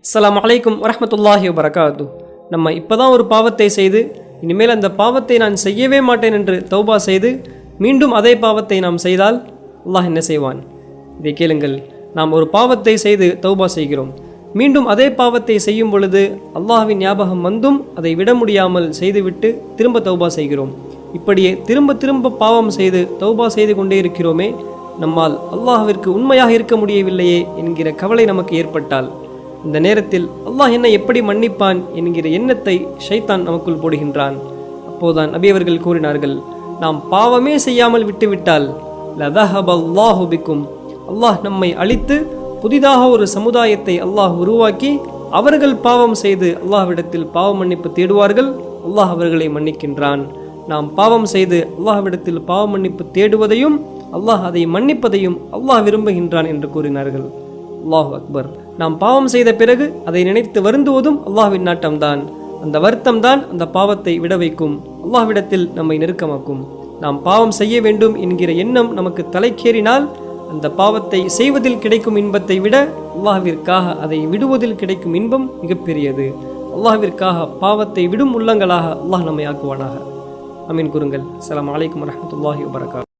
அஸ்ஸலாமு அலைக்கும் வரஹ்மத்துல்லாஹி வபரகாத்து. நம்ம இப்போ தான் ஒரு பாவத்தை செய்து இனிமேல் அந்த பாவத்தை நான் செய்யவே மாட்டேன் என்று தௌபா செய்து மீண்டும் அதே பாவத்தை நாம் செய்தால் அல்லாஹ் என்ன செய்வான்? இதை கேளுங்கள். நாம் ஒரு பாவத்தை செய்து தௌபா செய்கிறோம். மீண்டும் அதே பாவத்தை செய்யும் பொழுது அல்லாஹ்வின் ஞாபகம் வந்தும் அதை விட முடியாமல் செய்துவிட்டு திரும்ப தௌபா செய்கிறோம். இப்படியே திரும்ப திரும்ப பாவம் செய்து தௌபா செய்து கொண்டே இருக்கிறோமே, நம்மால் அல்லாஹ்விற்கு உண்மையாக இருக்க முடியவில்லையே என்கிற கவலை நமக்கு ஏற்பட்டால் இந்த நேரத்தில் அல்லாஹ் என்னை எப்படி மன்னிப்பான் என்கிற எண்ணத்தை ஷைத்தான் நமக்குள் போடுகின்றான். அப்போதான் நபி அவர்கள் கூறினார்கள், நாம் பாவமே செய்யாமல் விட்டுவிட்டால் லதஹபல்லாஹு பிக்கும், அல்லாஹ் நம்மை அழித்து புதிதாக ஒரு சமுதாயத்தை அல்லாஹ் உருவாக்கி அவர்கள் பாவம் செய்து அல்லாஹ்விடத்தில் பாவ மன்னிப்பு தேடுவார்கள். அல்லாஹ் அவர்களை மன்னிக்கின்றான். நாம் பாவம் செய்து அல்லாஹ்விடத்தில் பாவ மன்னிப்பு தேடுவதையும் அல்லாஹ் அதை மன்னிப்பதையும் அல்லாஹ் விரும்புகின்றான் என்று கூறினார்கள். அல்லாஹ் அக்பர். நாம் பாவம் செய்த பிறகு அதை நினைத்து வருந்துவதும் அல்லாஹ்வின் நாட்டம்தான். அந்த வருத்தம்தான் அந்த பாவத்தை விட வைக்கும், அல்லாஹ்விடத்தில் நம்மை நெருக்கமாக்கும். நாம் பாவம் செய்ய வேண்டும் என்கிற எண்ணம் நமக்கு தலைக்கேறினால் அந்த பாவத்தை செய்வதில் கிடைக்கும் இன்பத்தை விட அல்லாஹ்விற்காக அதை விடுவதில் கிடைக்கும் இன்பம் மிகப்பெரியது. அல்லாஹ்விற்காக பாவத்தை விடும் உள்ளங்களாக அல்லாஹ் நம்மை ஆக்குவானாக. அமீன் கூறுங்கள். அஸ்ஸலாமு அலைக்கும் வரஹ்மத்துல்லாஹி வபரகாத்துஹு.